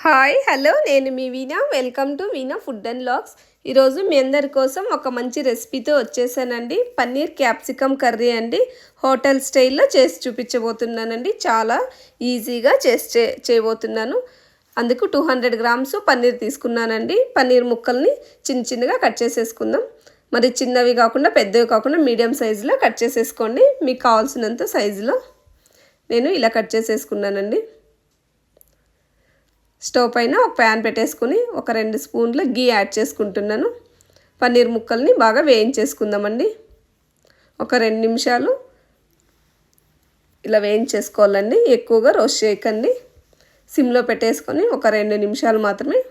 Hi hello నేను మీ Veena. Welcome to Veena food and vlogs. ఈరోజు మీ అందరి కోసం ఒక మంచి రెసిపీతో వచ్చేసానండి. పన్నీర్ క్యాప్సికమ్ కర్రీ అండి. హోటల్ స్టైల్లో చేసి చూపించబోతున్నానండి. చాలా ఈజీగా చేయబోతున్నాను. అందుకు 200 గ్రామ్స్ పన్నీర్ తీసుకున్నానండి. పన్నీర్ ముక్కల్ని చిన్న చిన్నగా కట్ చేసేసుకుందాం. మరి చిన్నవి కాకుండా పెద్దవి కాకుండా మీడియం సైజులో కట్ చేసేసుకోండి. మీకు కావాల్సినంత సైజులో నేను ఇలా కట్ చేసేసుకున్నానండి. స్టవ్ పైన ఒక ప్యాన్ పెట్టేసుకుని ఒక 2 స్పూన్ల గీ యాడ్ చేసుకుంటున్నాను. పన్నీర్ ముక్కల్ని బాగా వేయించేసుకుందామండి. ఒక 2 నిమిషాలు ఇలా వేయించేసుకోవాలండి. ఎక్కువగా రోస్ట్ చేయకండి. సిమ్లో పెట్టేసుకొని ఒక 2 నిమిషాలు మాత్రమే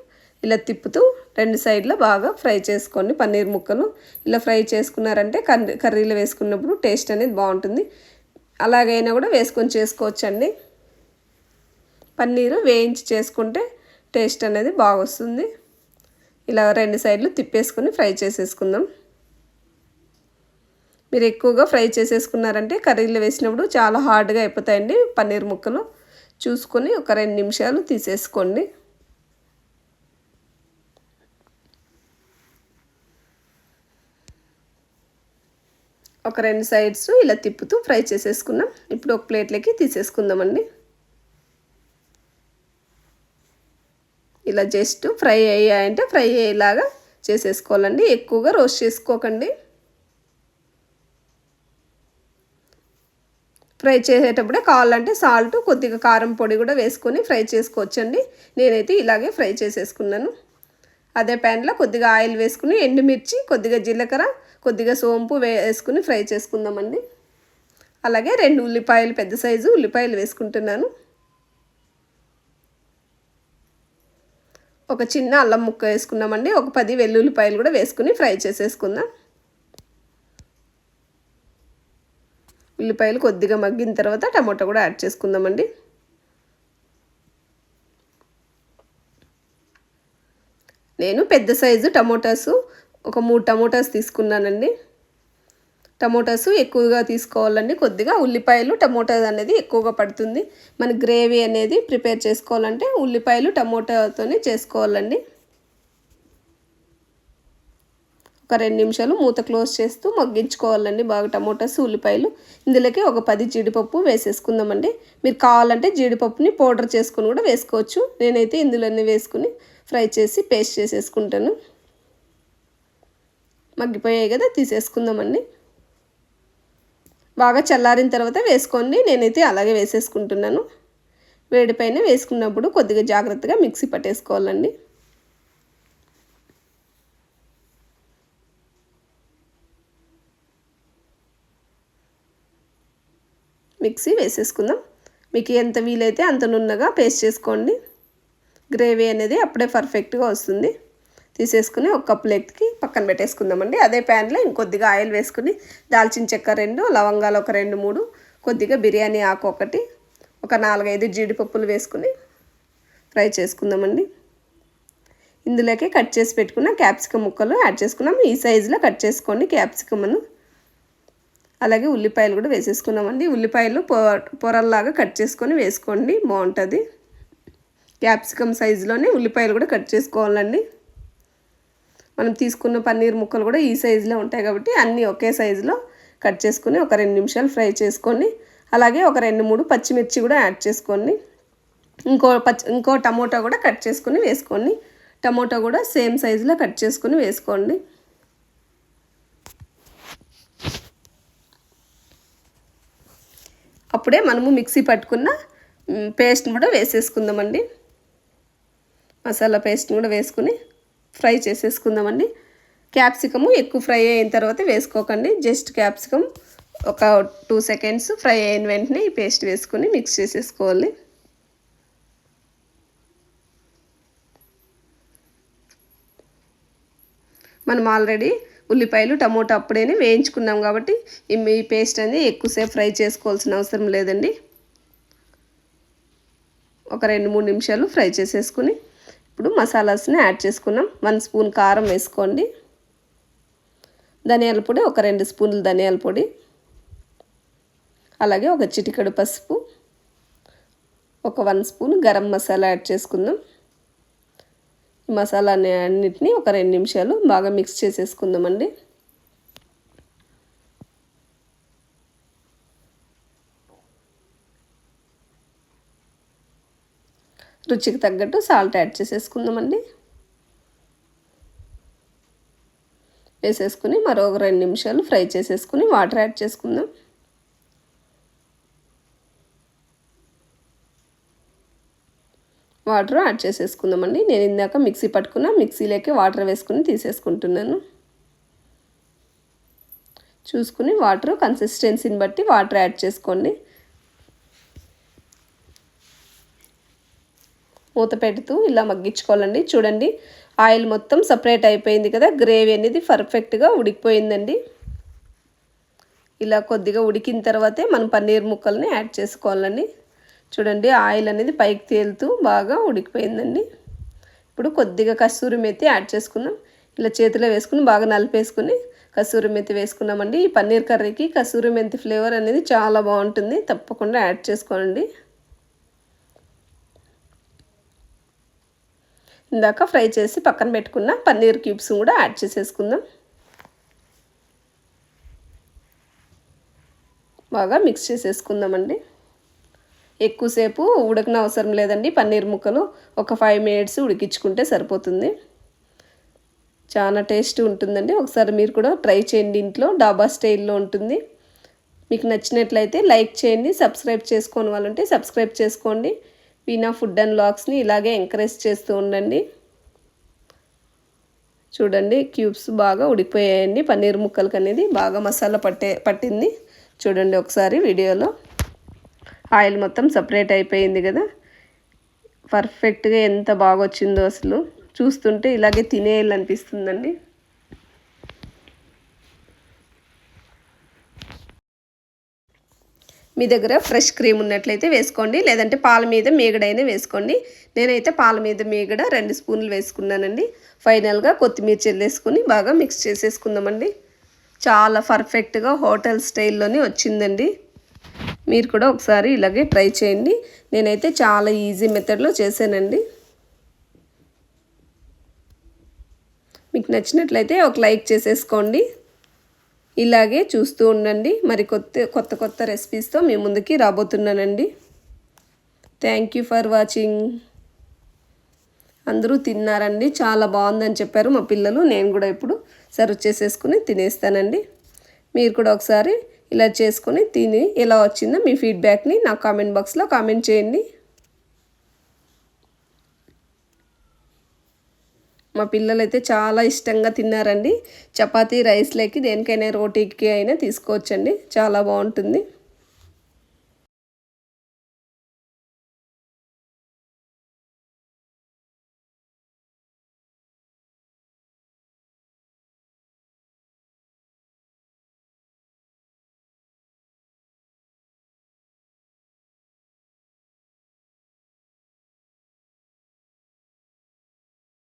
ఇలా తిప్పుతూ 2 సైడ్లో బాగా ఫ్రై చేసుకోండి. పన్నీర్ ముక్కలు ఇలా ఫ్రై చేసుకున్నారంటే కర్రీలో వేసుకున్నప్పుడు టేస్ట్ అనేది బాగుంటుంది. అలాగైనా కూడా వేసుకొని చేసుకోవచ్చండి. పన్నీరు వేయించి చేసుకుంటే టేస్ట్ అనేది బాగా వస్తుంది. ఇలా 2 సైడ్లు తిప్పేసుకొని ఫ్రై చేసేసుకుందాం. మీరు ఎక్కువగా ఫ్రై చేసేసుకున్నారంటే కర్రీలో వేసినప్పుడు చాలా హార్డ్గా అయిపోతాయండి పన్నీర్ ముక్కలు. చూసుకొని ఒక 2 నిమిషాలు తీసేసుకోండి. ఒక 2 సైడ్స్ ఇలా తిప్పుతూ ఫ్రై చేసేసుకున్నాం. ఇప్పుడు ఒక ప్లేట్లోకి తీసేసుకుందామండి. ఇలా జస్ట్ ఫ్రై అయ్యాయంటే ఫ్రై అయ్యేలాగా చేసేసుకోవాలండి. ఎక్కువగా రోస్ట్ చేసుకోకండి. ఫ్రై చేసేటప్పుడే కావాలంటే సాల్ట్ కొద్దిగా కారం పొడి కూడా వేసుకొని ఫ్రై చేసుకోవచ్చండి. నేనైతే ఇలాగే ఫ్రై చేసేసుకున్నాను. అదే ప్యాన్లో కొద్దిగా ఆయిల్ వేసుకుని ఎండుమిర్చి, కొద్దిగా జీలకర్ర, కొద్దిగా సోంపు వేసుకుని ఫ్రై చేసుకుందామండి. అలాగే 2 ఉల్లిపాయలు, పెద్ద సైజు ఉల్లిపాయలు వేసుకుంటున్నాను. ఒక చిన్న అల్లం ముక్క వేసుకున్నామండి. ఒక 10 వెల్లుల్లిపాయలు కూడా వేసుకుని ఫ్రై చేసేసుకుందాం. ఉల్లిపాయలు కొద్దిగా మగ్గిన తర్వాత టమాటో కూడా యాడ్ చేసుకుందామండి. నేను పెద్ద సైజు టమోటాసు ఒక 3 టమోటాస్ తీసుకున్నానండి. టమోటాసు ఎక్కువగా తీసుకోవాలండి. కొద్దిగా ఉల్లిపాయలు టమోటా అనేది ఎక్కువగా పడుతుంది. మన గ్రేవీ అనేది ప్రిపేర్ చేసుకోవాలంటే ఉల్లిపాయలు టమోటాతోనే చేసుకోవాలండి. ఒక 2 నిమిషాలు మూత క్లోజ్ చేస్తూ మగ్గించుకోవాలండి బాగా టమోటాస్, ఉల్లిపాయలు. ఇందులోకి ఒక 10 జీడిపప్పు వేసేసుకుందామండి. మీరు కావాలంటే జీడిపప్పుని పౌడర్ చేసుకుని కూడా వేసుకోవచ్చు. నేనైతే ఇందులోనే వేసుకుని ఫ్రై చేసి పేస్ట్ చేసేసుకుంటాను. మగ్గిపోయాయి కదా, తీసేసుకుందామండి. బాగా చల్లారిన తర్వాత వేసుకోండి. నేనైతే అలాగే వేసేసుకుంటున్నాను. వేడిపైన వేసుకున్నప్పుడు కొద్దిగా జాగ్రత్తగా మిక్సీ పట్టేసుకోవాలండి. మిక్సీ వేసేసుకుందాం. మీకు ఎంత వీలైతే అంత నున్నగా పేస్ట్ చేసుకోండి. గ్రేవీ అనేది అప్పుడే పర్ఫెక్ట్గా వస్తుంది. తీసేసుకుని ఒక కప్పులోకి పక్కన పెట్టేసుకుందామండి. అదే ప్యాన్లో ఇంకొద్దిగా ఆయిల్ వేసుకుని దాల్చిన చెక్క 2, లవంగాలు ఒక 2, 3, కొద్దిగా బిర్యానీ ఆకు ఒకటి, ఒక 4-5 జీడిపప్పులు వేసుకుని ఫ్రై చేసుకుందామండి. ఇందులోకి కట్ చేసి పెట్టుకున్న క్యాప్సికమ్ ముక్కలు యాడ్ చేసుకున్నాం. ఈ సైజులో కట్ చేసుకోండి క్యాప్సికమ్ను. అలాగే ఉల్లిపాయలు కూడా వేసేసుకున్నామండి. ఉల్లిపాయలు పొరల్లాగా కట్ చేసుకొని వేసుకోండి, బాగుంటుంది. క్యాప్సికమ్ సైజులోనే ఉల్లిపాయలు కూడా కట్ చేసుకోవాలండి. మనం తీసుకున్న పన్నీర్ ముక్కలు కూడా ఈ సైజులో ఉంటాయి కాబట్టి అన్నీ ఒకే సైజులో కట్ చేసుకుని ఒక 2 నిమిషాలు ఫ్రై చేసుకోండి. అలాగే ఒక 2-3 పచ్చిమిర్చి కూడా యాడ్ చేసుకోండి. ఇంకో టమోటా కూడా కట్ చేసుకుని వేసుకోండి. టమోటా కూడా సేమ్ సైజులో కట్ చేసుకుని వేసుకోండి. అప్పుడే మనము మిక్సీ పట్టుకున్న పేస్ట్ని కూడా వేసేసుకుందామండి. మసాలా పేస్ట్ని కూడా వేసుకుని ఫ్రై చేసేసుకుందామండి. క్యాప్సికము ఎక్కువ ఫ్రై అయిన తర్వాత వేసుకోకండి. జస్ట్ క్యాప్సికమ్ ఒక 2 సెకండ్స్ ఫ్రై అయిన వెంటనే ఈ పేస్ట్ వేసుకుని మిక్స్ చేసేసుకోవాలి. మనం ఆల్రెడీ ఉల్లిపాయలు టమోటా అప్పుడేనే వేయించుకున్నాం కాబట్టి ఈ పేస్ట్ అనేది ఎక్కువసేపు ఫ్రై చేసుకోవాల్సిన అవసరం లేదండి. ఒక 2-3 నిమిషాలు ఫ్రై చేసేసుకుని ఇప్పుడు మసాలాస్ని యాడ్ చేసుకున్నాం. 1 స్పూన్ కారం వేసుకోండి. ధనియాల పొడి ఒక 2 స్పూన్లు ధనియాల పొడి, అలాగే ఒక చిటికెడు పసుపు, ఒక 1 స్పూన్ గరం మసాలా యాడ్ చేసుకుందాం. మసాలా అన్నిటిని ఒక 2 నిమిషాలు బాగా మిక్స్ చేసేసుకుందామండి. రుచికి తగ్గట్టు సాల్ట్ యాడ్ చేసేసుకుందామండి. వేసేసుకుని మరో 2 నిమిషాలు ఫ్రై చేసేసుకుని వాటర్ యాడ్ చేసుకుందాం. వాటర్ యాడ్ చేసేసుకుందామండి. నేను ఇందాక మిక్సీ పట్టుకున్న మిక్సీలోకి వాటర్ వేసుకుని తీసేసుకుంటున్నాను. చూసుకుని వాటర్ కన్సిస్టెన్సీని బట్టి వాటర్ యాడ్ చేసుకోండి. మూత పెడుతూ ఇలా మగ్గించుకోవాలండి. చూడండి ఆయిల్ మొత్తం సపరేట్ అయిపోయింది కదా, గ్రేవీ అనేది పర్ఫెక్ట్గా ఉడికిపోయిందండి. ఇలా కొద్దిగా ఉడికిన తర్వాతే మనం పన్నీర్ ముక్కల్ని యాడ్ చేసుకోవాలండి. చూడండి ఆయిల్ అనేది పైకి తేలుతూ బాగా ఉడికిపోయిందండి. ఇప్పుడు కొద్దిగా కస్తూరి మెతి యాడ్ చేసుకుందాం. ఇలా చేతిలో వేసుకుని బాగా నలిపేసుకుని కస్తూరి మెతి వేసుకున్నామండి. ఈ పన్నీర్ కర్రీకి కస్తూరి మెంతి ఫ్లేవర్ అనేది చాలా బాగుంటుంది, తప్పకుండా యాడ్ చేసుకోండి. ఇందాక ఫ్రై చేసి పక్కన పెట్టుకున్న పన్నీర్ క్యూబ్స్ కూడా యాడ్ చేసేసుకుందాం. బాగా మిక్స్ చేసేసుకుందామండి. ఎక్కువసేపు ఉడకన అవసరం లేదండి. పన్నీర్ ముక్కలు ఒక 5 మినిట్స్ ఉడికించుకుంటే సరిపోతుంది. చాలా టేస్ట్ ఉంటుందండి. ఒకసారి మీరు కూడా ట్రై చేయండి, ఇంట్లో డాబా స్టైల్లో ఉంటుంది. మీకు నచ్చినట్లయితే లైక్ చేయండి. సబ్స్క్రైబ్ చేసుకోని వాళ్ళంటే సబ్స్క్రైబ్ చేసుకోండి. వీణా ఫుడ్ అండ్ వ్లాగ్స్ని ఇలాగే ఎంకరేజ్ చేస్తూ ఉండండి. చూడండి క్యూబ్స్ బాగా ఉడికిపోయాయండి. పన్నీర్ ముక్కలకి అనేది బాగా మసాలా పట్టింది. చూడండి ఒకసారి వీడియోలో ఆయిల్ మొత్తం సపరేట్ అయిపోయింది కదా, పర్ఫెక్ట్గా ఎంత బాగా వచ్చిందో అసలు చూస్తుంటే ఇలాగే తినేయాలనిపిస్తుందండి. మీ దగ్గర ఫ్రెష్ క్రీమ్ ఉన్నట్లయితే వేసుకోండి, లేదంటే పాల మీద మీగడైనా వేసుకోండి. నేనైతే పాల మీద మీగడ 2 స్పూన్లు వేసుకున్నానండి. ఫైనల్గా కొత్తిమీర చల్లేసుకుని బాగా మిక్స్ చేసేసుకుందామండి. చాలా పర్ఫెక్ట్గా హోటల్ స్టైల్లోనే వచ్చిందండి. మీరు కూడా ఒకసారి ఇలాగే ట్రై చేయండి. నేనైతే చాలా ఈజీ మెథడ్లో చేశానండి. మీకు నచ్చినట్లయితే ఒక లైక్ చేసేసుకోండి. ఇలాగే చూస్తూ ఉండండి. మరి కొత్త రెసిపీస్తో మీ ముందుకి రాబోతున్నానండి. Thank you for watching. అందరూ తిన్నారండి, చాలా బాగుందని చెప్పారు మా పిల్లలు. నేను కూడా ఇప్పుడు సర్వ్ చేసేసుకుని తినేస్తానండి. మీరు కూడా ఒకసారి ఇలా చేసుకొని తిని ఎలా వచ్చిందో మీ ఫీడ్బ్యాక్ని నా కామెంట్ బాక్స్లో కామెంట్ చేయండి. మా పిల్లలు అయితే చాలా ఇష్టంగా తిన్నారండి. చపాతీ రైస్లోకి దేనికైనా రోటీకి అయినా తీసుకోవచ్చండి, చాలా బాగుంటుంది.